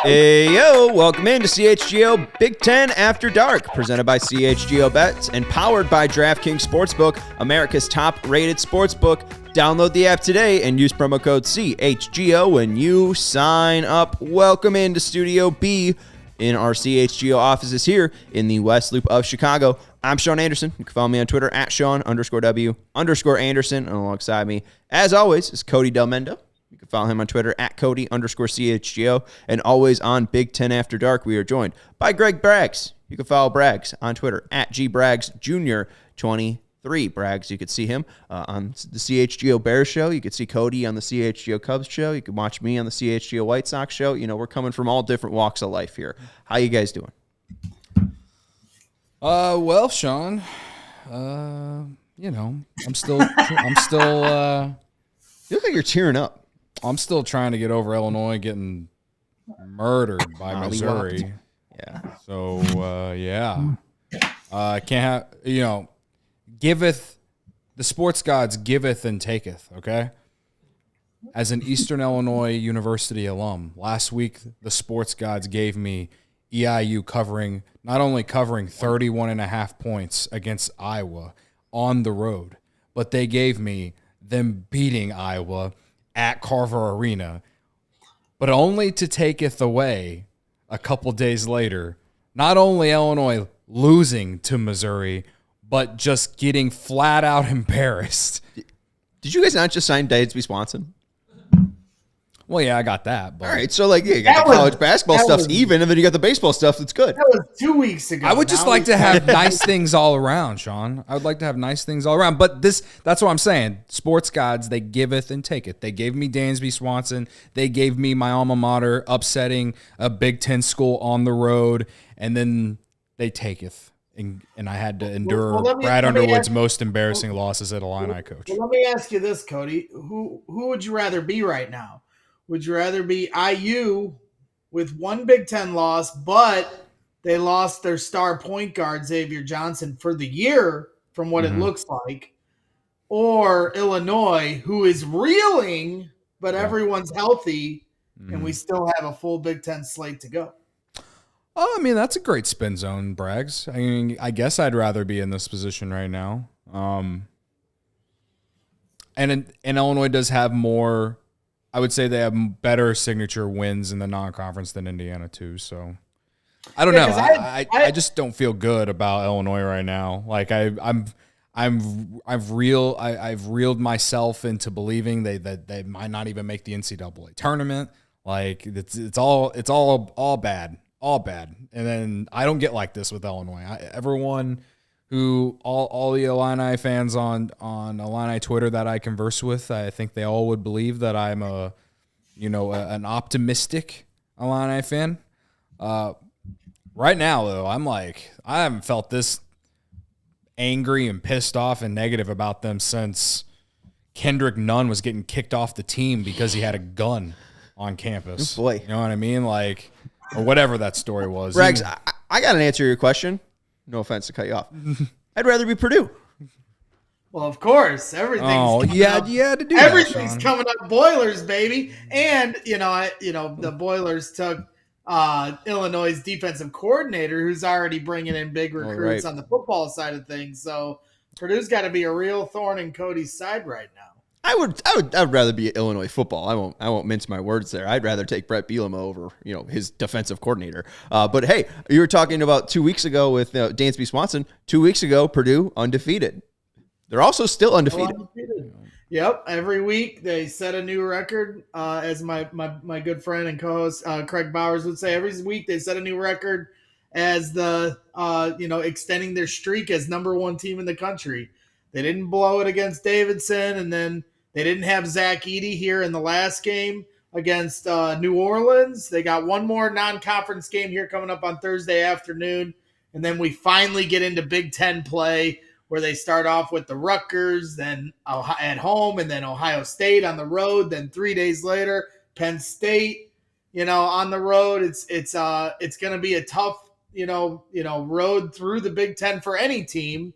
Hey, yo, welcome into CHGO Big Ten After Dark, presented by CHGO Bets and powered by DraftKings Sportsbook, America's top-rated sportsbook. Download the app today and use promo code CHGO when you sign up. Welcome into Studio B in our CHGO offices here in the West Loop of Chicago. I'm Sean Anderson. You can follow me on Twitter at Sean_W_Anderson. And alongside me, as always, is Cody Delmendo. You can follow him on Twitter at Cody_CHGO. And always on Big Ten After Dark, we are joined by Gregg Braggs. You can follow Braggs on Twitter at GBraggsJr23. Braggs, you could see him on the CHGO Bears show. You could see Cody on the CHGO Cubs show. You can watch me on the CHGO White Sox show. You know, we're coming from all different walks of life here. How you guys doing? Well, Sean, you know, I'm still, You look like you're tearing up. I'm still trying to get over Illinois getting murdered by Missouri. Yeah. So, can't have, you know, giveth, the sports gods giveth and taketh, okay? As an Eastern Illinois University alum, last week the sports gods gave me EIU not only covering 31.5 points against Iowa on the road, but they gave me them beating Iowa at Carver Arena, but only to taketh away a couple days later, not only Illinois losing to Missouri, but just getting flat out embarrassed. Did you guys not just sign Dansby Swanson? Well, yeah, I got that. But all right, so you got the college basketball stuff's even, and then you got the baseball stuff that's good. That was 2 weeks ago. I would just like to have nice things all around, Sean. I would like to have nice things all around. But that's what I'm saying. Sports gods, they giveth and taketh. They gave me Dansby Swanson. They gave me my alma mater upsetting a Big Ten school on the road, and then they taketh. And I had to endure Brad Underwood's most embarrassing losses at Illini coach. Well, let me ask you this, Cody. Who would you rather be right now? Would you rather be IU with one Big Ten loss, but they lost their star point guard, Xavier Johnson, for the year from what it looks like, or Illinois, who is reeling, but everyone's healthy, and we still have a full Big Ten slate to go? Oh, I mean, that's a great spin zone, Braggs. I mean, I guess I'd rather be in this position right now. And Illinois does have more, I would say they have better signature wins in the non-conference than Indiana too. So I don't know. I just don't feel good about Illinois right now. Like I've reeled myself into believing that they might not even make the NCAA tournament. Like it's all bad. All bad. And then I don't get like this with Illinois. Everyone who, all the Illini fans on Illini Twitter that I converse with, I think they all would believe that I'm an optimistic Illini fan. Right now, though, I haven't felt this angry and pissed off and negative about them since Kendrick Nunn was getting kicked off the team because he had a gun on campus. Oh boy. You know what I mean? Like, or whatever that story was. Braggs, I got an answer to your question. No offense to cut you off. I'd rather be Purdue. Well, of course, everything's coming up Boilers, baby. And the Boilers took Illinois' defensive coordinator, who's already bringing in big recruits on the football side of things. So Purdue's got to be a real thorn in Cody's side right now. I would rather be Illinois football. I won't mince my words there. I'd rather take Brett Bielema over, his defensive coordinator. But hey, you were talking about 2 weeks ago with Dansby Swanson. 2 weeks ago, Purdue undefeated. They're also still undefeated. Yep. Every week they set a new record. As my good friend and co-host Craig Bowers would say, every week they set a new record as the extending their streak as number one team in the country. They didn't blow it against Davidson, and then they didn't have Zach Edey here in the last game against New Orleans. They got one more non-conference game here coming up on Thursday afternoon, and then we finally get into Big Ten play where they start off with the Rutgers, then at home, and then Ohio State on the road. Then 3 days later, Penn State, on the road. It's going to be a tough, road through the Big Ten for any team.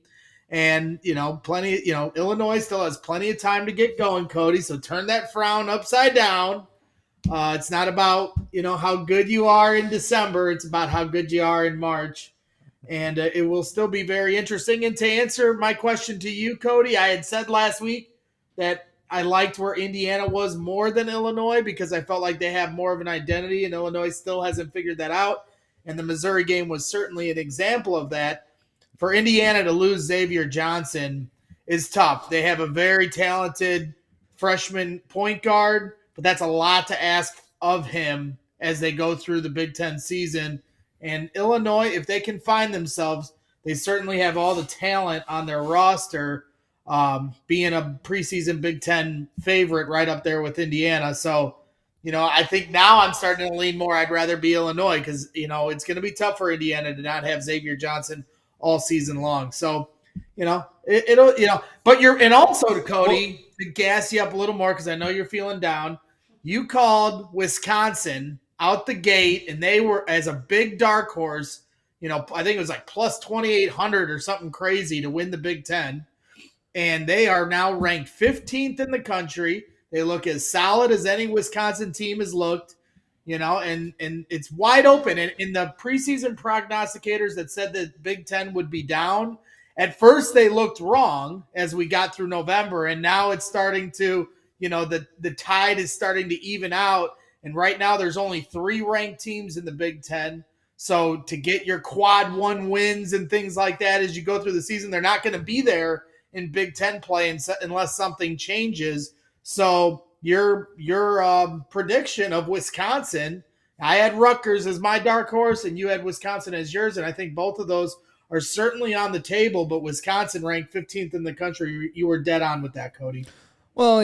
And, Illinois still has plenty of time to get going, Cody. So turn that frown upside down. It's not about, how good you are in December. It's about how good you are in March. And it will still be very interesting. And to answer my question to you, Cody, I had said last week that I liked where Indiana was more than Illinois because I felt like they have more of an identity, and Illinois still hasn't figured that out. And the Missouri game was certainly an example of that. For Indiana to lose Xavier Johnson is tough. They have a very talented freshman point guard, but that's a lot to ask of him as they go through the Big Ten season. And Illinois, if they can find themselves, they certainly have all the talent on their roster, being a preseason Big Ten favorite right up there with Indiana. So, I think now I'm starting to lean more. I'd rather be Illinois because, it's going to be tough for Indiana to not have Xavier Johnson all season long. So, but and also to Cody, to gas you up a little more because I know you're feeling down, you called Wisconsin out the gate, and they were as a big dark horse. I think it was like plus 2,800 or something crazy to win the Big Ten. And they are now ranked 15th in the country. They look as solid as any Wisconsin team has looked, and it's wide open. And in the preseason prognosticators that said that Big Ten would be down, at first they looked wrong as we got through November. And now it's starting to, the tide is starting to even out. And right now there's only 3 ranked teams in the Big Ten. So to get your quad 1 wins and things like that as you go through the season, they're not going to be there in Big Ten play unless something changes. So your prediction of Wisconsin, I had Rutgers as my dark horse and you had Wisconsin as yours. And I think both of those are certainly on the table, but Wisconsin ranked 15th in the country. You were dead on with that, Cody. Well,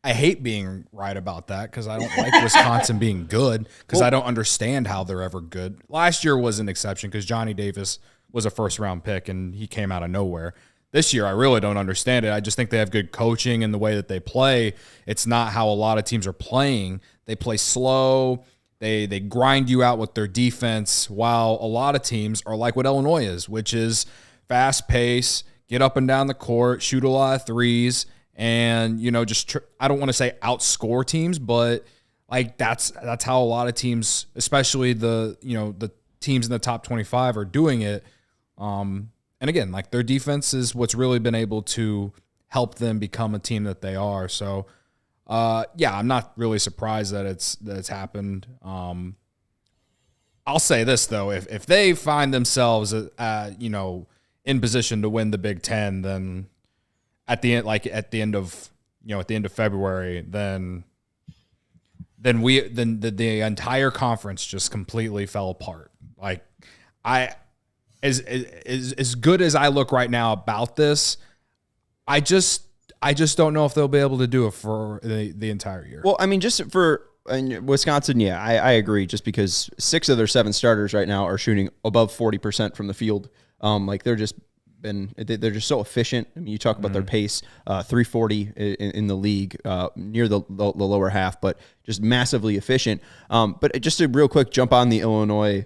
I hate being right about that because I don't like Wisconsin being good because I don't understand how they're ever good. Last year was an exception because Johnny Davis was a first-round pick, and he came out of nowhere. This year, I really don't understand it. I just think they have good coaching in the way that they play. It's not how a lot of teams are playing. They play slow. They grind you out with their defense, while a lot of teams are like what Illinois is, which is fast pace, get up and down the court, shoot a lot of threes, and I don't want to say outscore teams, but like that's how a lot of teams, especially the teams in the top 25, are doing it. And again, like their defense is what's really been able to help them become a team that they are. So, I'm not really surprised that it's happened. I'll say this though, if they find themselves, in position to win the Big Ten, then at the end of February, then the entire conference just completely fell apart. Like as good as I look right now about this, I just don't know if they'll be able to do it for the entire year. Well, I mean, just for Wisconsin, yeah, I agree. Just because 6 of their 7 starters right now are shooting above 40% from the field, they're just so efficient. I mean, you talk about their pace, 340 in the league, near the lower half, but just massively efficient. But just a real quick jump on the Illinois.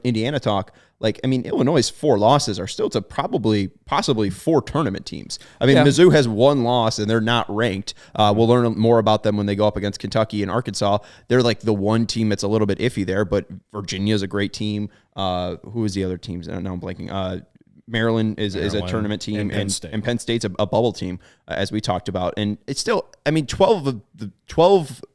Indiana talk. Like, I mean, Illinois' 4 losses are still to possibly 4 tournament teams. I mean, Mizzou has 1 loss and they're not ranked. We'll learn more about them when they go up against Kentucky and Arkansas. They're like the one team that's a little bit iffy there, but Virginia's a great team. Who is the other teams? Now I'm blanking. Maryland is a tournament team, and Penn State's a bubble team, as we talked about. And it's still, I mean, 12 of the 12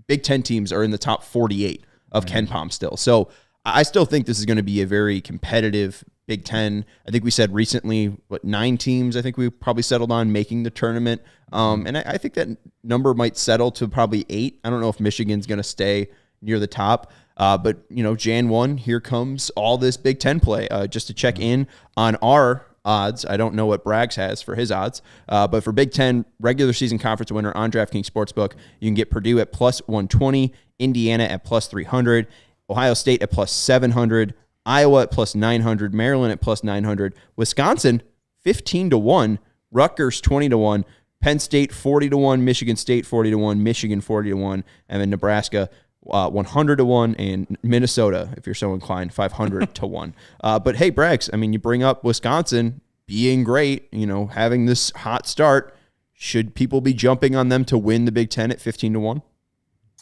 Big Ten teams are in the top 48 of KenPom still. So I still think this is going to be a very competitive Big Ten. I think we said recently, 9 teams I think we probably settled on making the tournament. And I think that number might settle to probably 8. I don't know if Michigan's going to stay near the top. But, Jan 1, here comes all this Big Ten play. Just to check in on our odds, I don't know what Braggs has for his odds, but for Big Ten regular season conference winner on DraftKings Sportsbook, you can get Purdue at plus 120, Indiana at plus 300, Ohio State at plus 700, Iowa at plus 900, Maryland at plus 900, Wisconsin 15-1, Rutgers 20-1, Penn State 40-1, Michigan State 40-1, Michigan 40-1, and then Nebraska 100-1, and Minnesota, if you're so inclined, 500-1. But hey, Braggs, I mean, you bring up Wisconsin being great, having this hot start. should people be jumping on them to win the Big Ten at 15-1?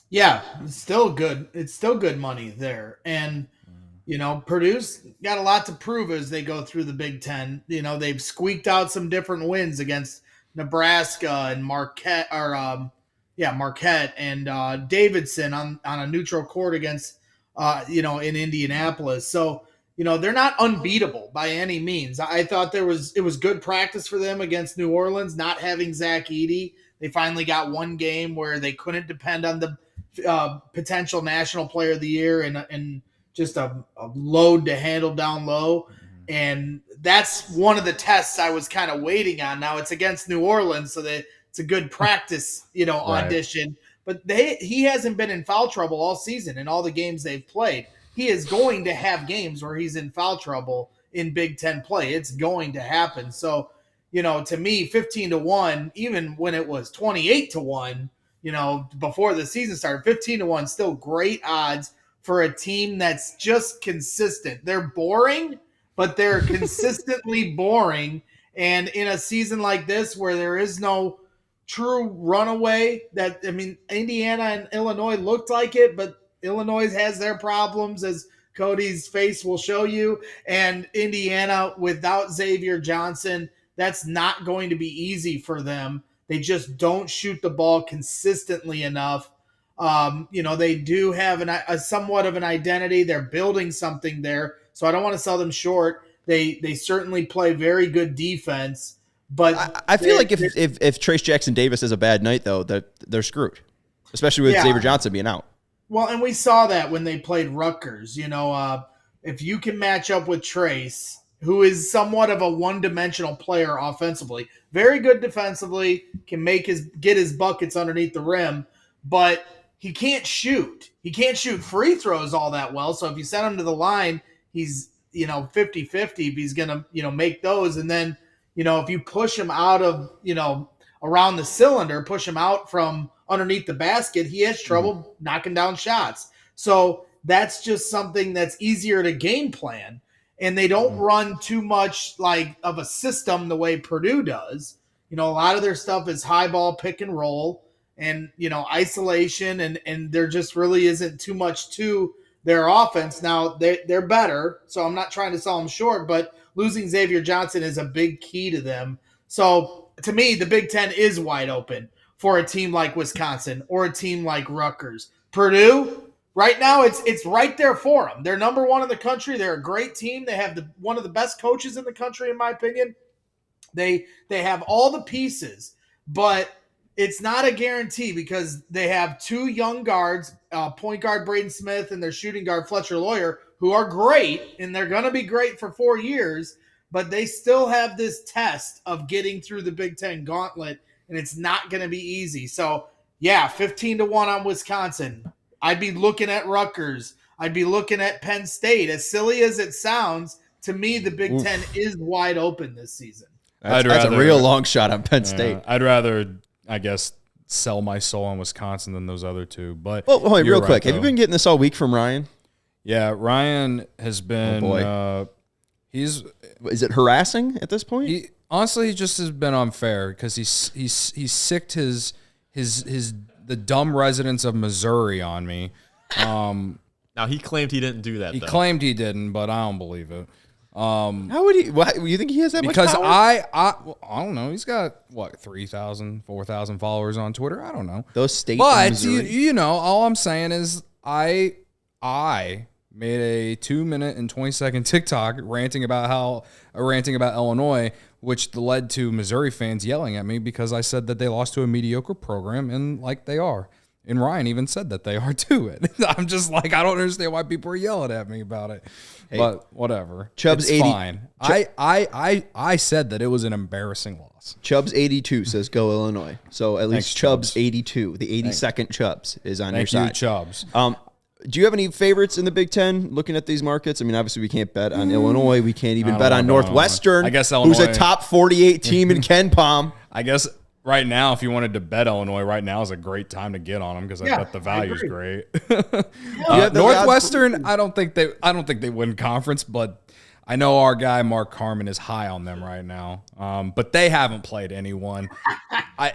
Yeah, it's still good. It's still good money there. And, Purdue's got a lot to prove as they go through the Big Ten. They've squeaked out some different wins against Nebraska and Marquette, Marquette and Davidson on a neutral court against, in Indianapolis. So, they're not unbeatable by any means. I thought it was good practice for them against New Orleans, not having Zach Edey. They finally got one game where they couldn't depend on the potential National Player of the Year and just a load to handle down low. And that's one of the tests I was kind of waiting on. Now it's against New Orleans, so that it's a good practice, audition. But he hasn't been in foul trouble all season in all the games they've played. He is going to have games where he's in foul trouble in Big Ten play. It's going to happen. So, to me, 15-1, even when it was 28-1, before the season started, 15-1, still great odds for a team that's just consistent. They're boring, but they're consistently boring. And in a season like this where there is no true runaway, Indiana and Illinois looked like it, but Illinois has their problems, as Cody's face will show you. And Indiana, without Xavier Johnson, that's not going to be easy for them. They just don't shoot the ball consistently enough. They do have a somewhat of an identity. They're building something there. So I don't want to sell them short. They certainly play very good defense. But I feel like if Trace Jackson Davis has a bad night, though, they're screwed, especially with Xavier Johnson being out. Well, and we saw that when they played Rutgers. If you can match up with Trace, who is somewhat of a one-dimensional player offensively, very good defensively, can get his buckets underneath the rim, but he can't shoot. He can't shoot free throws all that well. So if you send him to the line, he's 50-50 if he's gonna make those. And then if you push him out of around the cylinder, push him out from underneath the basket, he has trouble knocking down shots. So that's just something that's easier to game plan. And they don't run too much like of a system the way Purdue does. A lot of their stuff is high ball, pick and roll, and isolation, and there just really isn't too much to their offense. Now they're better, so I'm not trying to sell them short, but losing Xavier Johnson is a big key to them. So to me, the Big Ten is wide open for a team like Wisconsin or a team like Rutgers. Purdue, right now, it's right there for them. They're number one in the country. They're a great team. They have one of the best coaches in the country, in my opinion. They have all the pieces, but it's not a guarantee because they have two young guards, point guard Braden Smith and their shooting guard Fletcher Lawyer, who are great, and they're going to be great for 4 years, but they still have this test of getting through the Big Ten gauntlet, and it's not going to be easy. So, 15-1 on Wisconsin. I'd be looking at Rutgers. I'd be looking at Penn State. As silly as it sounds, to me, the Big Ten is wide open this season. That's a real long shot on Penn State. I'd rather, I guess, sell my soul on Wisconsin than those other two. But hold on, real quick. Have you been getting this all week from Ryan? Yeah, Ryan has been. Oh boy. Is it harassing at this point? Honestly, he just has been unfair because he's sicked the dumb residents of Missouri on me. Now he claimed he didn't do that. He claimed he didn't, but I don't believe it. How would he? Why, you think he has that much power? Because I don't know. He's got 3,000, 4,000 followers on Twitter. I don't know those states. But all I'm saying is I made a 2-minute and 20-second TikTok ranting about Illinois, which led to Missouri fans yelling at me because I said that they lost to a mediocre program, and like they are. And Ryan even said that they are too. I'm just like, I don't understand why people are yelling at me about it. Hey, but whatever. Chubb's it's fine. I said that it was an embarrassing loss. Chubbs 82 says go Illinois. So at least Chubbs 82, the 82nd Chubbs is on your side. Thank you, Chubbs. Do you have any favorites in the Big Ten looking at these markets? I mean, obviously we can't bet on Illinois. We can't even bet on Northwestern, I guess Illinois, who's a top 48 team in Ken Palm. I guess right now, if you wanted to bet Illinois, right now is a great time to get on them because I bet the value is great. Northwestern, I don't think they win conference, but I know our guy Mark Carmen is high on them right now, but they haven't played anyone.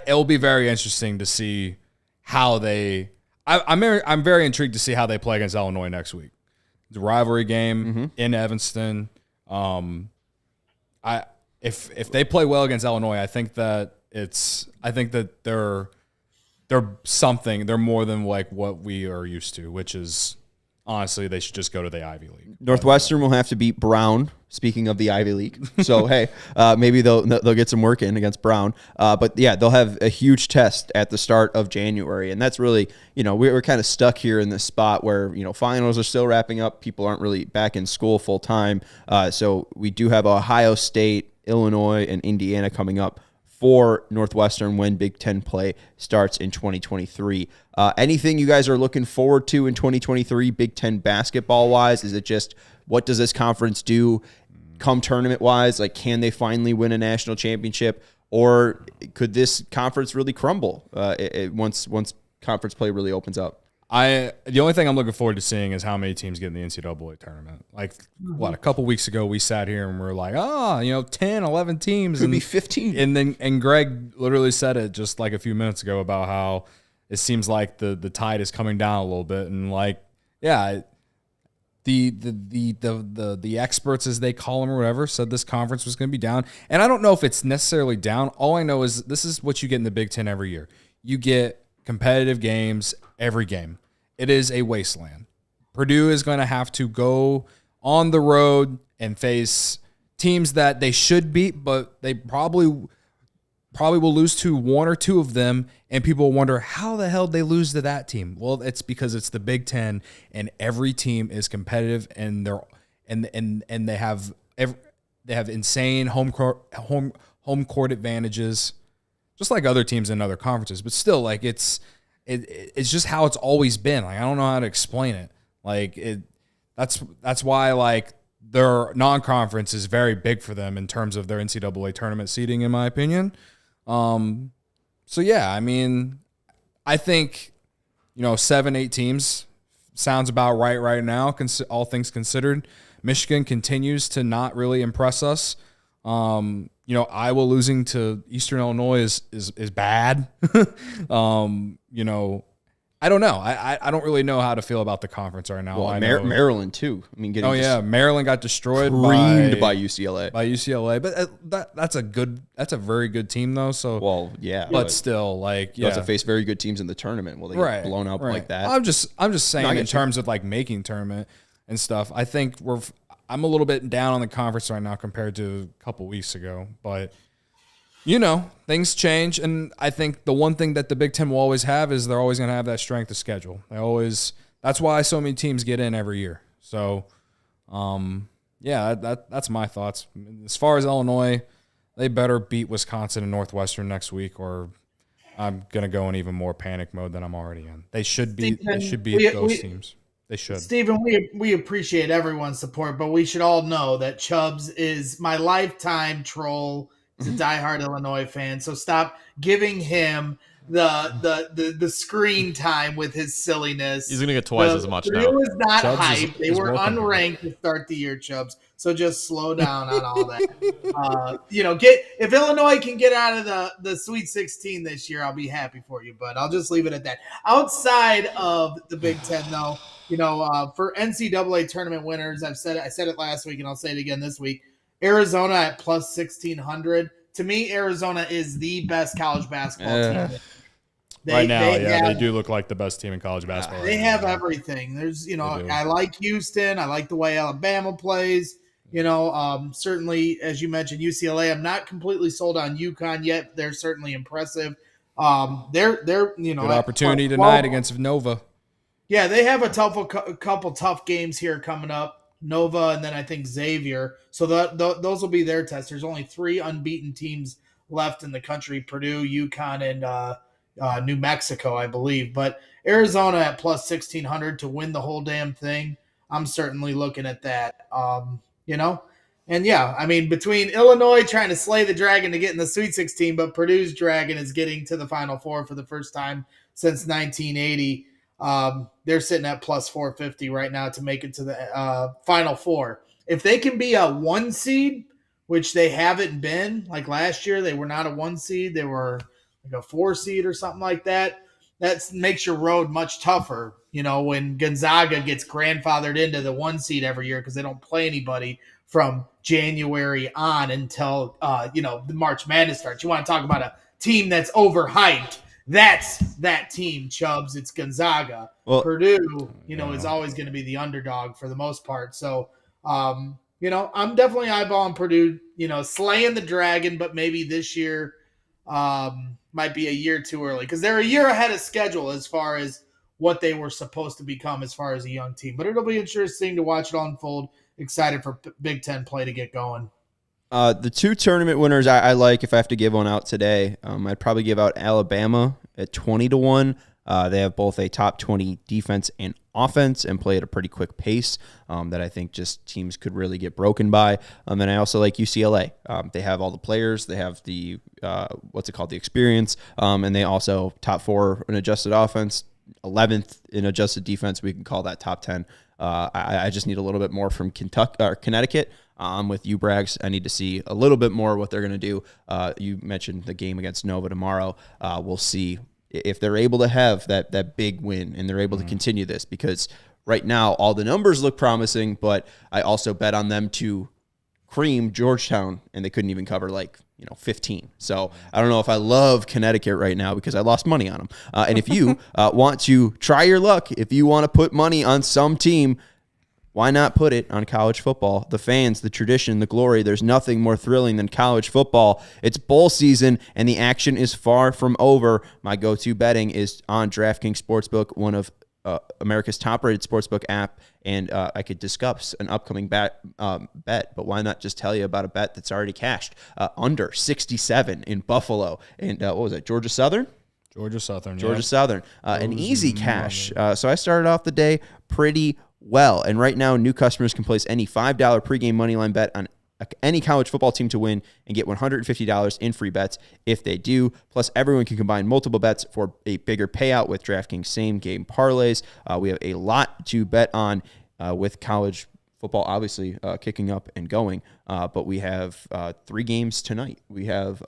It'll be very interesting to see how they. I'm very intrigued to see how they play against Illinois next week. It's a rivalry game in Evanston. If they play well against Illinois, I think that they're something. They're more than like what we are used to, which is honestly they should just go to the Ivy League. Northwestern will have to beat Brown. Speaking of the Ivy League, so hey, maybe they'll get some work in against Brown. But yeah, they'll have a huge test at the start of January, and that's really, we're kind of stuck here in this spot where finals are still wrapping up. People aren't really back in school full time, so we do have Ohio State, Illinois, and Indiana coming up for Northwestern when Big Ten play starts in 2023. Anything you guys are looking forward to in 2023, Big Ten basketball-wise? Is it just what does this conference do come tournament-wise? Like, can they finally win a national championship? Or could this conference really crumble once conference play really opens up? The only thing I'm looking forward to seeing is how many teams get in the NCAA tournament. Like, a couple weeks ago we sat here and we were like, 10, 11 teams. Could be 15. And Gregg literally said it just like a few minutes ago about how it seems like the tide is coming down a little bit. And like, yeah, the experts, as they call them or whatever, said this conference was going to be down. And I don't know if it's necessarily down. All I know is this is what you get in the Big Ten every year. You get competitive games every game. It is a wasteland. Purdue is going to have to go on the road and face teams that they should beat, but they probably will lose to one or two of them, and people will wonder how the hell they lose to that team. Well, it's because it's the Big Ten, and every team is competitive, and they have insane home court advantages, just like other teams in other conferences. But still, like it's just how it's always been. Like, I don't know how to explain it. Like that's why like their non-conference is very big for them in terms of their NCAA tournament seeding, in my opinion. So yeah, I mean, I think 7-8 teams sounds about right now. All things considered, Michigan continues to not really impress us. Iowa losing to Eastern Illinois is bad. I don't know. I don't really know how to feel about the conference right now. Well, Maryland too. I mean, Maryland got destroyed by UCLA. But that's a very good team though. So but still, like, you also face very good teams in the tournament. Will they get blown out like that? I'm just saying in terms of like making tournament and stuff. I think I'm a little bit down on the conference right now compared to a couple weeks ago, but things change, and I think the one thing that the Big Ten will always have is they're always going to have that strength of schedule. That's why so many teams get in every year. So, that's my thoughts. As far as Illinois, they better beat Wisconsin and Northwestern next week, or I'm going to go in even more panic mode than I'm already in. They should beat those teams. They should. Stephen, we appreciate everyone's support, but we should all know that Chubbs is my lifetime troll. He's a diehard Illinois fan, so stop giving him the screen time with his silliness. He's gonna get twice as much now. It was not Chubbs hype. They were unranked here. to start the year, Chubbs. So just slow down on all that. If Illinois can get out of the Sweet 16 this year, I'll be happy for you. But I'll just leave it at that. Outside of the Big Ten, though, for NCAA tournament winners, I said it last week, and I'll say it again this week. Arizona at plus 1,600. To me, Arizona is the best college basketball team. They do look like the best team in college basketball. They have everything. There's, I like Houston. I like the way Alabama plays. Certainly, as you mentioned, UCLA. I'm not completely sold on UConn yet. They're certainly impressive. They're good opportunity tonight against Nova. Yeah, they have a couple tough games here coming up. Nova, and then I think Xavier. So those will be their tests. There's only 3 unbeaten teams left in the country: Purdue, UConn, and New Mexico, I believe. But Arizona at plus 1,600 to win the whole damn thing. I'm certainly looking at that. And yeah, I mean, between Illinois trying to slay the dragon to get in the Sweet 16, but Purdue's dragon is getting to the Final Four for the first time since 1980. They're sitting at plus 450 right now to make it to the Final Four. if they can be a 1 seed, which they haven't been, like last year, they were not a 1 seed. They were like a 4 seed or something like that. That makes your road much tougher, when Gonzaga gets grandfathered into the 1 seed every year because they don't play anybody from January on until, the March Madness starts. You want to talk about a team that's overhyped. That's that team, Chubbs. It's Gonzaga. Well, Purdue, is always going to be the underdog for the most part. So, I'm definitely eyeballing Purdue, slaying the dragon, but maybe this year might be a year too early because they're a year ahead of schedule as far as what they were supposed to become as far as a young team. But it'll be interesting to watch it unfold. Excited for Big Ten play to get going. The 2 tournament winners I like, if I have to give one out today, I'd probably give out Alabama at 20-1. They have both a top 20 defense and offense and play at a pretty quick pace that I think just teams could really get broken by. And I also like UCLA. They have all the players. They have the, the experience. And they also top 4 in adjusted offense, 11th in adjusted defense. We can call that top 10. I just need a little bit more from Connecticut. With you, Braggs, I need to see a little bit more what they're going to do. You mentioned the game against Nova tomorrow. We'll see if they're able to have that big win and they're able to continue this, because right now all the numbers look promising, but I also bet on them to cream Georgetown and they couldn't even cover 15. So I don't know if I love Connecticut right now because I lost money on them. And if you want to try your luck, if you want to put money on some team, why not put it on college football? The fans, the tradition, the glory. There's nothing more thrilling than college football. It's bowl season, and the action is far from over. My go-to betting is on DraftKings Sportsbook, one of America's top-rated sportsbook app, and I could discuss an upcoming bet, but why not just tell you about a bet that's already cashed? Under 67 in Buffalo. And what was it, Georgia Southern? Georgia Southern. An easy cash. So I started off the day pretty well. And right now, new customers can place any $5 pregame moneyline bet on any college football team to win and get $150 in free bets if they do. Plus, everyone can combine multiple bets for a bigger payout with DraftKings same-game parlays. We have a lot to bet on with college football, obviously, kicking up and going. But we have 3 games tonight. We have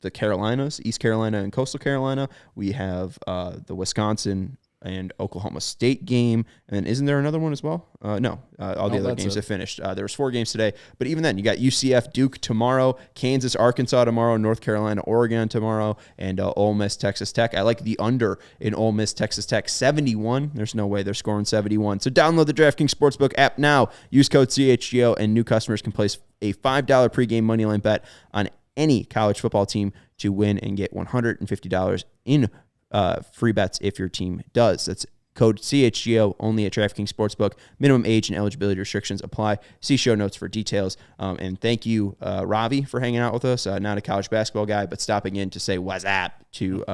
the Carolinas, East Carolina and Coastal Carolina. We have the Wisconsin and Oklahoma State game. And then isn't there another one as well? No, all the other games have finished. There was 4 games today. But even then, you got UCF Duke tomorrow, Kansas, Arkansas tomorrow, North Carolina, Oregon tomorrow, and Ole Miss, Texas Tech. I like the under in Ole Miss, Texas Tech, 71. There's no way they're scoring 71. So download the DraftKings Sportsbook app now. Use code CHGO, and new customers can place a $5 pregame moneyline bet on any college football team to win and get $150 in free bets if your team does. That's code CHGO only at DraftKings Sportsbook. Minimum age and eligibility restrictions apply. See show notes for details. And thank you, Ravi, for hanging out with us. Not a college basketball guy, but stopping in to say what's up to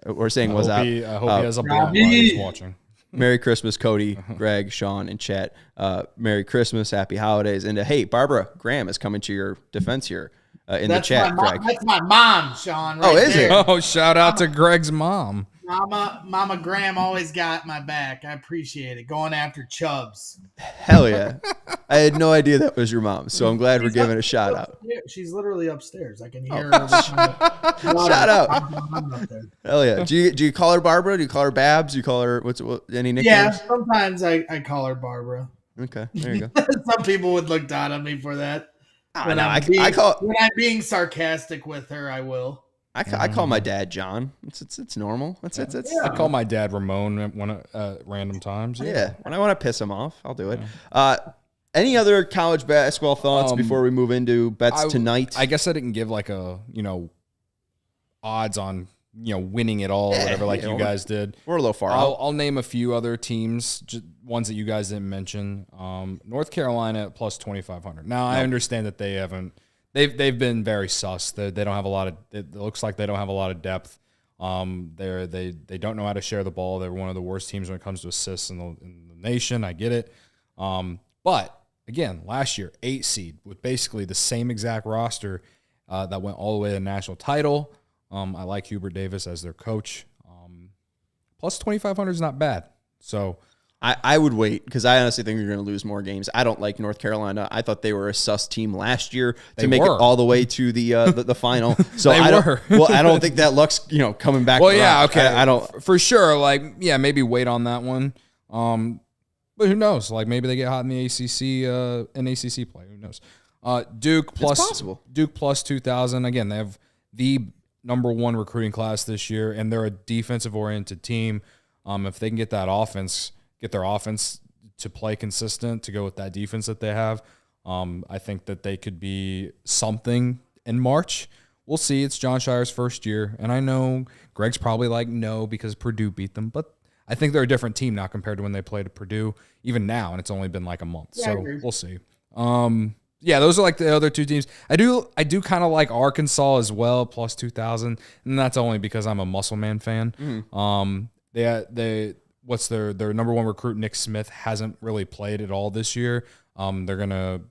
or saying what's up. I hope he has a blog while he's watching. Merry Christmas, Cody, Gregg, Sean, and Chet. Merry Christmas, happy holidays. And hey, Barbara Graham is coming to your defense here. In the chat, Gregg. That's my mom, Sean. Right is there. it? Oh, shout out to Gregg's mom. Mama Graham always got my back. I appreciate it. Going after Chubbs. Hell yeah. I had no idea that was your mom, so I'm glad we're giving a shout out. She's literally upstairs. I can hear her. Shout out. Hell yeah. Do you call her Barbara? Do you call her Babs? Do you call her any nicknames? Yeah, sometimes I call her Barbara. Okay, there you go. Some people would look down on me for that. When I'm being sarcastic with her, I will. I call my dad John. It's normal. It's I call my dad Ramon at random times. Yeah, when I want to piss him off, I'll do it. Any other college basketball thoughts before we move into bets tonight? I guess I didn't give like a odds on winning it all, whatever, like you guys did. We're a little far out. I'll name a few other teams, just ones that you guys didn't mention. North Carolina at plus 2,500. Now I understand that they've been very sus. They don't have a lot of. It looks like they don't have a lot of depth. They don't know how to share the ball. They're one of the worst teams when it comes to assists in the nation. I get it. But again, last year 8 seed with basically the same exact roster that went all the way to the national title. I like Hubert Davis as their coach. Plus 2,500 is not bad. So I would wait because I honestly think you're going to lose more games. I don't like North Carolina. I thought they were a sus team last year to make it all the way to the final. So I don't think that luck's coming back. Well, yeah, okay. I don't for sure. Like, yeah, maybe wait on that one. But who knows? Like maybe they get hot in the ACC in ACC play. Who knows? Duke plus 2,000. Again, they have the #1 recruiting class this year, and they're a defensive oriented team. If they can get their offense to play consistent, to go with that defense that they have, I think that they could be something in March. We'll see. It's John Shire's first year, and I know Gregg's probably like, no, because Purdue beat them, but I think they're a different team now compared to when they played at Purdue, even now, and it's only been like a month. Yeah, so we'll see. Yeah, those are like the other two teams. I do kind of like Arkansas as well, plus 2,000, and that's only because I'm a Musselman fan. What's their #1 recruit, Nick Smith, hasn't really played at all this year. They're gonna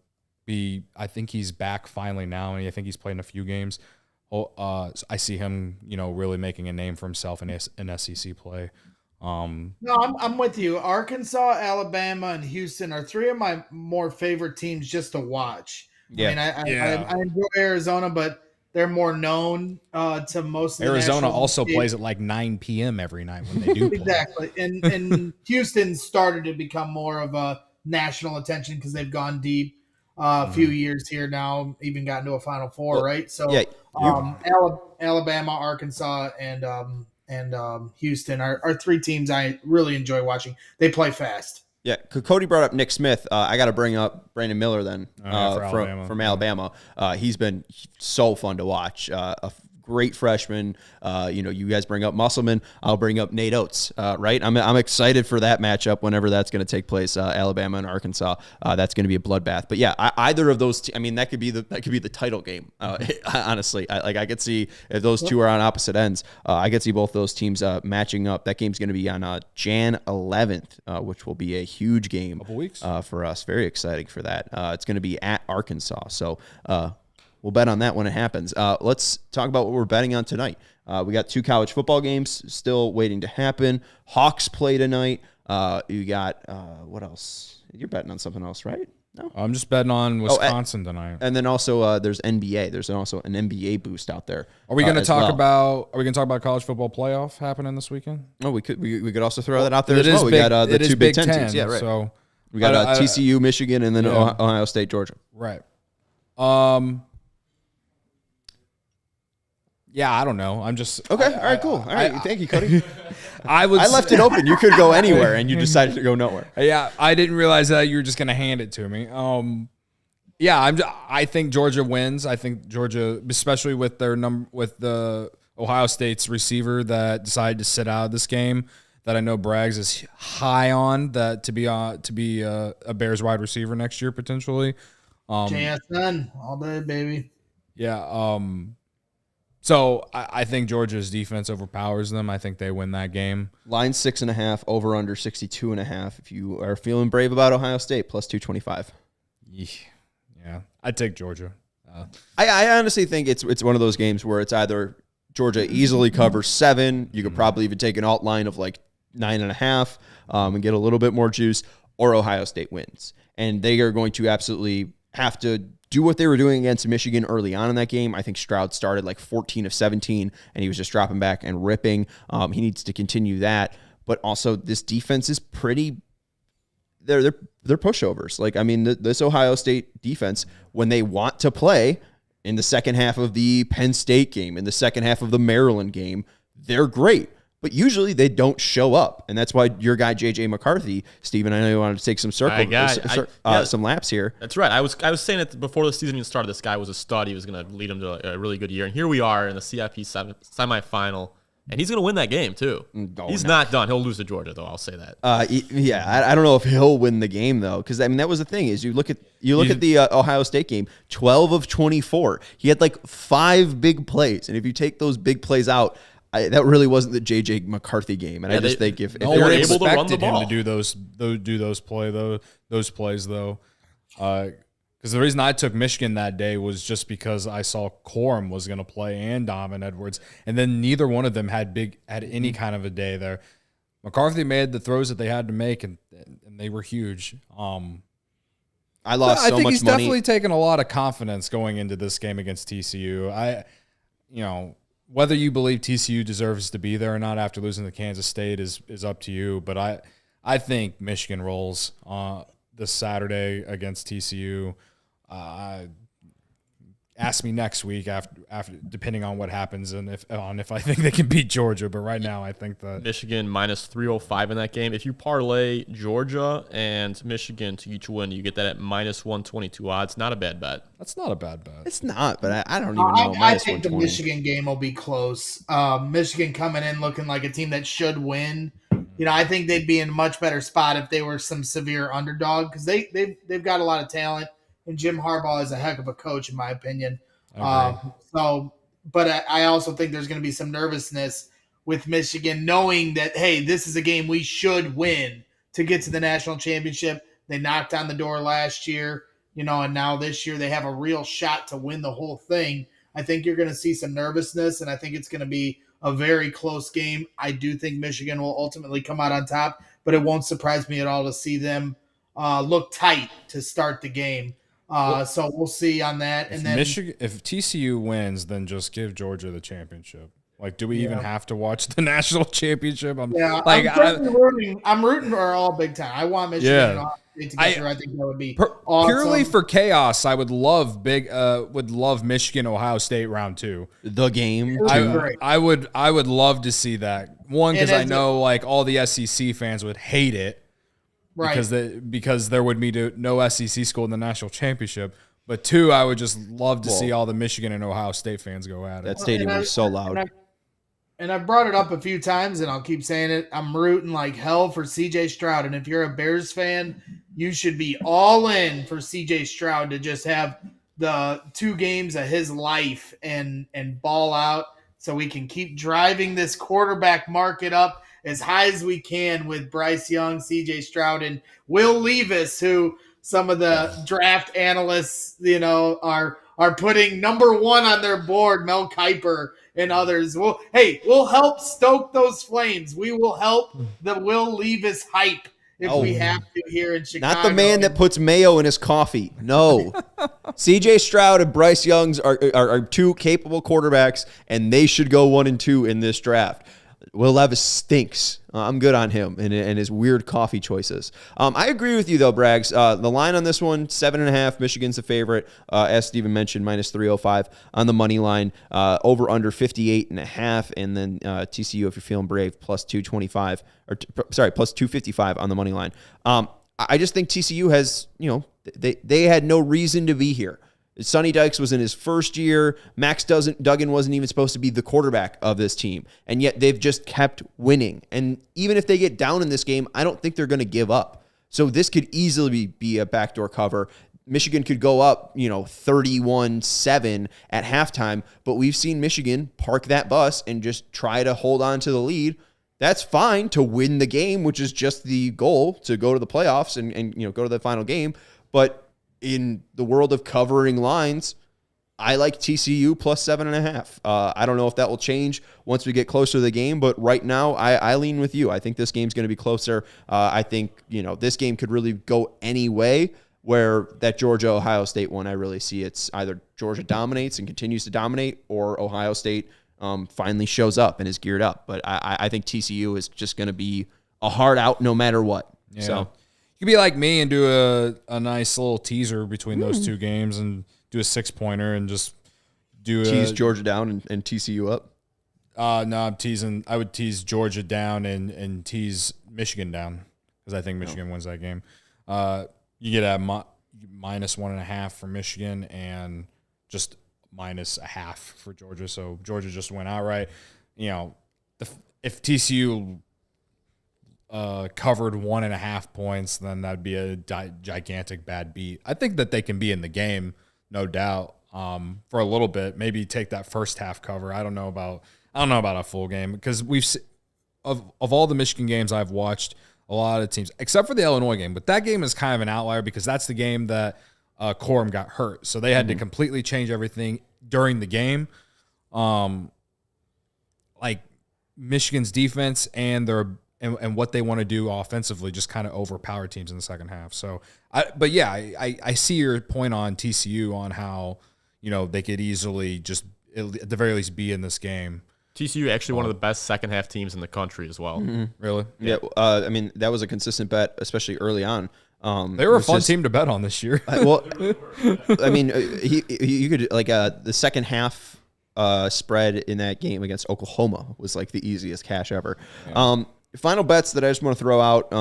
be. I think he's back finally now, and I think he's played in a few games. I see him, really making a name for himself in SEC play. No, I'm with you. Arkansas, Alabama, and Houston are three of my more favorite teams just to watch. Yeah. I enjoy Arizona, but they're more known to most of the Arizona also plays at like 9 p.m. every night when they do play. Exactly. And Houston started to become more of a national attention because they've gone deep a few years here now, even gotten to a Final Four, right? So Alabama, Arkansas, and Houston are three teams I really enjoy watching. They play fast. Yeah, Cody brought up Nick Smith. I got to bring up Brandon Miller then from Alabama. He's been so fun to watch. A great freshman. You guys bring up Musselman. I'll bring up Nate Oates. Right? I'm excited for that matchup whenever that's going to take place. Alabama and Arkansas. That's going to be a bloodbath. But yeah, either of those. That could be the title game. Honestly, I could see if those two are on opposite ends. I could see both those teams matching up. That game's going to be on Jan 11th, which will be a huge game. Couple weeks for us. Very exciting for that. It's going to be at Arkansas. So. We'll bet on that when it happens. Let's talk about what we're betting on tonight. We got 2 college football games still waiting to happen. Hawks play tonight. You got what else? You're betting on something else, right? No, I'm just betting on Wisconsin tonight. And then also there's NBA. There's also an NBA boost out there. Are we going to talk about? Are we going to talk about college football playoff happening this weekend? Oh, we could also throw that out there as well. We got the 2 Big Ten teams. Yeah, right. So we got TCU, Michigan, and then Ohio State, Georgia. Right. Yeah, I don't know. I'm just okay. All right, cool. All right, thank you, Cody. I left it open. You could go anywhere, and you decided to go nowhere. Yeah, I didn't realize that you were just going to hand it to me. I think Georgia wins. I think Georgia, especially with the Ohio State's receiver that decided to sit out of this game, that I know Braggs is high on, that to be a Bears wide receiver next year potentially. JSN all day, baby. Yeah. So I think Georgia's defense overpowers them. I think they win that game. Line 6.5, over under 62.5. If you are feeling brave about Ohio State, plus 225. Yeah, I'd take Georgia. I honestly think it's one of those games where it's either Georgia easily covers 7. You could probably even take an alt line of like 9.5 and get a little bit more juice, or Ohio State wins. And they are going to absolutely have to do what they were doing against Michigan early on in that game. I think Stroud started like 14 of 17, and he was just dropping back and ripping. He needs to continue that. But also, this defense is pretty. They're pushovers. This Ohio State defense, when they want to play in the second half of the Penn State game, in the second half of the Maryland game, they're great. But usually they don't show up, and that's why your guy JJ McCarthy, Steven, I know you wanted to take some some laps here. That's right. I was saying it before the season even started. This guy was a stud. He was going to lead him to a really good year, and here we are in the CFP semifinal, and he's going to win that game too. He's not done. He'll lose to Georgia, though. I'll say that. I don't know if he'll win the game though, because that was the thing is you look at the Ohio State game, 12 of 24. He had like 5 big plays, and if you take those big plays out. That really wasn't the J.J. McCarthy game, and I just think if they were able to run the ball, him to do those plays though, because the reason I took Michigan that day was just because I saw Corum was going to play and Donovan Edwards, and then neither one of them had any kind of a day there. McCarthy made the throws that they had to make, and they were huge. I lost so I think much he's money. definitely taken a lot of confidence going into this game against TCU. Whether you believe TCU deserves to be there or not after losing to Kansas State is up to you. But I think Michigan rolls this Saturday against TCU. Ask me next week after depending on what happens and if I think they can beat Georgia. But right now, I think that Michigan minus 305 in that game. If you parlay Georgia and Michigan to each win, you get that at minus 122 odds. Not a bad bet. that's not a bad bet. It's not, but I don't even know. I think the 120. Michigan game will be close. Michigan coming in looking like a team that should win. I think they'd be in a much better spot if they were some severe underdog because they've got a lot of talent. And Jim Harbaugh is a heck of a coach, in my opinion. But I also think there's going to be some nervousness with Michigan, knowing that, hey, this is a game we should win to get to the national championship. They knocked on the door last year, and now this year they have a real shot to win the whole thing. I think you're going to see some nervousness, and I think it's going to be a very close game. I do think Michigan will ultimately come out on top, but it won't surprise me at all to see them look tight to start the game. So we'll see on that. And then if TCU wins, then just give Georgia the championship. Like, do we even have to watch the national championship? I'm rooting for all Big Ten. I want Michigan and Ohio State together. I think that would be awesome. Purely for chaos. I would love Michigan Ohio State round 2. The game. I would love to see that. One, because I know like all the SEC fans would hate it. Right. Because there would be no SEC school in the national championship. But 2, I would just love to see all the Michigan and Ohio State fans go at it. That stadium was so loud. And I've brought it up a few times, and I'll keep saying it. I'm rooting like hell for C.J. Stroud. And if you're a Bears fan, you should be all in for C.J. Stroud to just have the 2 games of his life and ball out so we can keep driving this quarterback market up as high as we can with Bryce Young, C.J. Stroud, and Will Levis, who some of the draft analysts, are putting number 1 on their board, Mel Kiper and others. We'll help stoke those flames. We will help the Will Levis hype if we have to here in Chicago. Not the man that puts mayo in his coffee. No. C.J. Stroud and Bryce Young are 2 capable quarterbacks, and they should go 1 and 2 in this draft. Will Levis stinks. I'm good on him and his weird coffee choices. I agree with you, though, Braggs. The line on this one, 7.5. Michigan's the favorite. As Steven mentioned, minus 305 on the money line. Over under 58.5. And then TCU, if you're feeling brave, plus 225. Plus 255 on the money line. I just think TCU has, they had no reason to be here. Sonny Dykes was in his first year. Max Duggan wasn't even supposed to be the quarterback of this team. And yet they've just kept winning. And even if they get down in this game, I don't think they're going to give up. So this could easily be a backdoor cover. Michigan could go up, 31-7 at halftime. But we've seen Michigan park that bus and just try to hold on to the lead. That's fine to win the game, which is just the goal, to go to the playoffs and go to the final game. But in the world of covering lines, I like TCU plus 7.5. I don't know if that will change once we get closer to the game, but right now I lean with you. I think this game's going to be closer. I think, this game could really go any way, where that Georgia-Ohio State one, I really see it's either Georgia dominates and continues to dominate, or Ohio State finally shows up and is geared up. But I think TCU is just going to be a hard out no matter what. Yeah. So you could be like me and do a nice little teaser between those 2 games and do a 6-pointer and just tease Georgia down and TCU up. No, I'm teasing. I would tease Georgia down and tease Michigan down because I think Michigan wins that game. You get a minus 1.5 for Michigan and just minus 0.5 for Georgia. So Georgia just went outright. If TCU covered 1.5 points, then that'd be a gigantic bad beat. I think that they can be in the game, no doubt, for a little bit. Maybe take that first half cover. I don't know about a full game because of all the Michigan games I've watched, a lot of teams, except for the Illinois game, but that game is kind of an outlier because that's the game that Corum got hurt, so they had to completely change everything during the game. Like Michigan's defense and and what they want to do offensively, just kind of overpower teams in the second half. So, I see your point on TCU on how, they could easily just at the very least be in this game. TCU actually one of the best second half teams in the country as well. Mm-hmm. Really? Yeah. I mean, that was a consistent bet, especially early on. They were a fun team to bet on this year. I mean, you could the second half spread in that game against Oklahoma was like the easiest cash ever. Yeah. Final bets that I just want to throw out.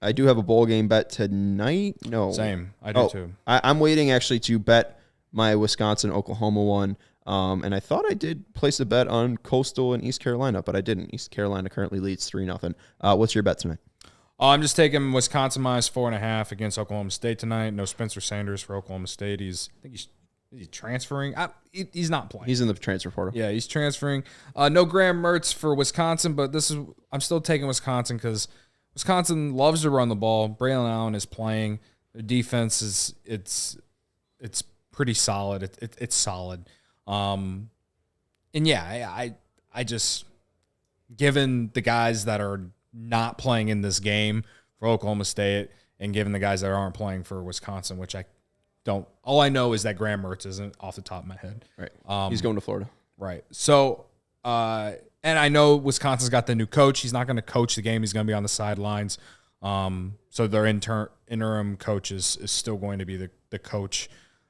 I do have a bowl game bet tonight. No, same. I do too. I'm waiting actually to bet my Wisconsin-Oklahoma one. And I thought I did place a bet on Coastal and East Carolina, but I didn't. East Carolina currently leads 3-0. What's your bet tonight? I'm just taking Wisconsin minus 4.5 against Oklahoma State tonight. No Spencer Sanders for Oklahoma State. He's transferring. He's not playing. He's in the transfer portal. Yeah, he's transferring. No Graham Mertz for Wisconsin, but I'm still taking Wisconsin because Wisconsin loves to run the ball. Braylon Allen is playing. Their defense it's pretty solid. It's solid. And yeah, I just, given the guys that are not playing in this game for Oklahoma State and given the guys that aren't playing for Wisconsin, which all I know is that Graham Mertz isn't off the top of my head. Right. He's going to Florida. Right. So, and I know Wisconsin's got the new coach. He's not going to coach the game. He's going to be on the sidelines. So their interim coach is still going to be the coach.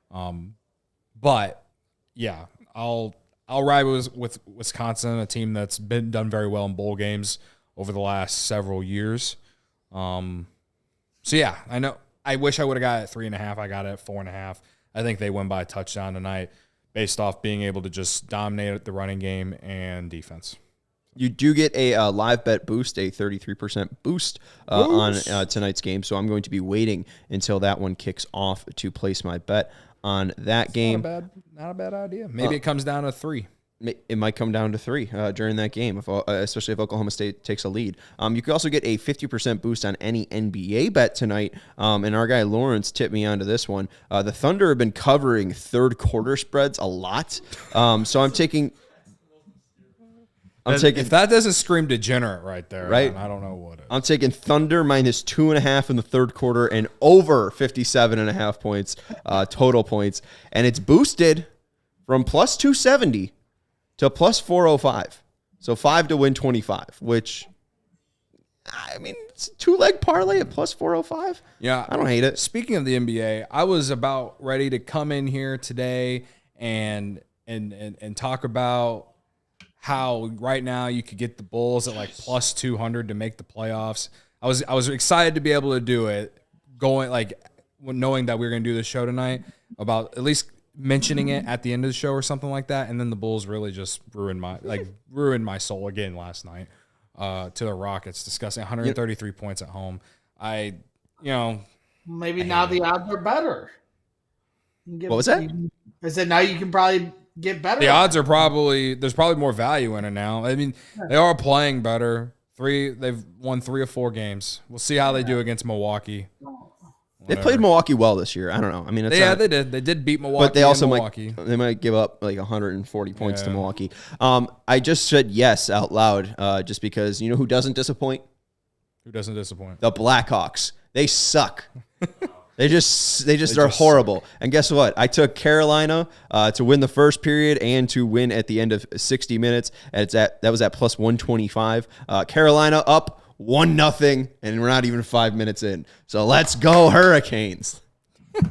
But yeah, I'll ride with Wisconsin, a team that's been done very well in bowl games over the last several years. So yeah, I know. I wish I would have got it at 3.5. I got it at 4.5. I think they win by a touchdown tonight, based off being able to just dominate the running game and defense. You do get a live bet boost, a 33% boost on tonight's game. So I'm going to be waiting until that one kicks off to place my bet on that game. Not a bad idea. Maybe it comes down to 3. It might come down to 3 during that game, especially if Oklahoma State takes a lead. You could also get a 50% boost on any NBA bet tonight. And our guy Lawrence tipped me onto this one. The Thunder have been covering third quarter spreads a lot. So I'm taking. If that doesn't scream degenerate right there, right? I don't know what. I'm taking Thunder minus 2.5 in the third quarter and over 57.5 points total points, and it's boosted from plus 270 to plus 405. So 5 to win 25, which, I mean, it's a 2-leg parlay at plus 405. Yeah, I don't hate it. Speaking of the NBA, I was about ready to come in here today and talk about how right now you could get the Bulls at like plus 200 to make the playoffs. I was excited to be able to do it, knowing that we were going to do this show tonight, about at least mentioning it at the end of the show or something like that. And then the Bulls really just ruined my soul again last night to the Rockets, discussing 133 points at home. Maybe now the odds are better. What was that? I said now you can probably get better. The odds are there's probably more value in it now. I mean, they are playing better. They've won 3 or 4 games. We'll see how they do against Milwaukee. They played Milwaukee well this year. I don't know. I mean, they did. They did beat Milwaukee. But they also might give up like 140 points to Milwaukee. I just said yes out loud, just because you know who doesn't disappoint? Who doesn't disappoint? The Blackhawks. They suck. They just are horrible. Suck. And guess what? I took Carolina to win the first period and to win at the end of 60 minutes. And that was at plus 125. Carolina up 1-0, and we're not even 5 minutes in. So let's go Hurricanes. All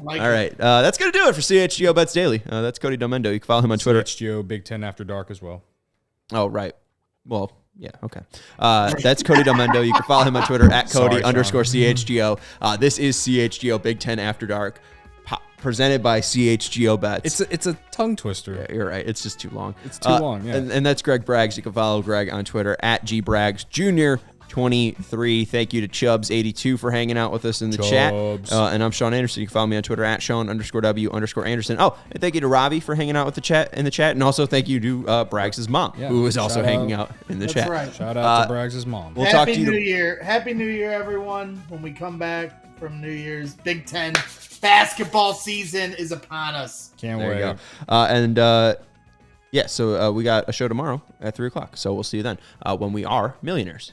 right. That's going to do it for CHGO Bets Daily. That's Cody Delmendo. You can follow him on Twitter. CHGO Big 10 After Dark as well. Oh, right. Well, yeah, okay. That's Cody Delmendo. You can follow him on Twitter at Cody_CHGO. This is CHGO Big 10 After Dark, presented by CHGO Bets. It's a tongue twister. Yeah, you're right. It's just too long. It's too long, yeah. And that's Gregg Braggs. You can follow Gregg on Twitter at GBraggsJr23. Thank you to Chubbs82 for hanging out with us in the chat. And I'm Sean Anderson. You can follow me on Twitter at Sean_W_Anderson. Oh, and thank you to Robbie for hanging out with in the chat. And also thank you to Braggs' mom, who is also hanging out in the chat. Right. Shout out to Braggs' mom. We'll talk to you. Happy New Year, everyone. When we come back from New Year's, Big Ten basketball season is upon us. Can't wait. So we got a show tomorrow at 3 o'clock. So we'll see you then when we are millionaires.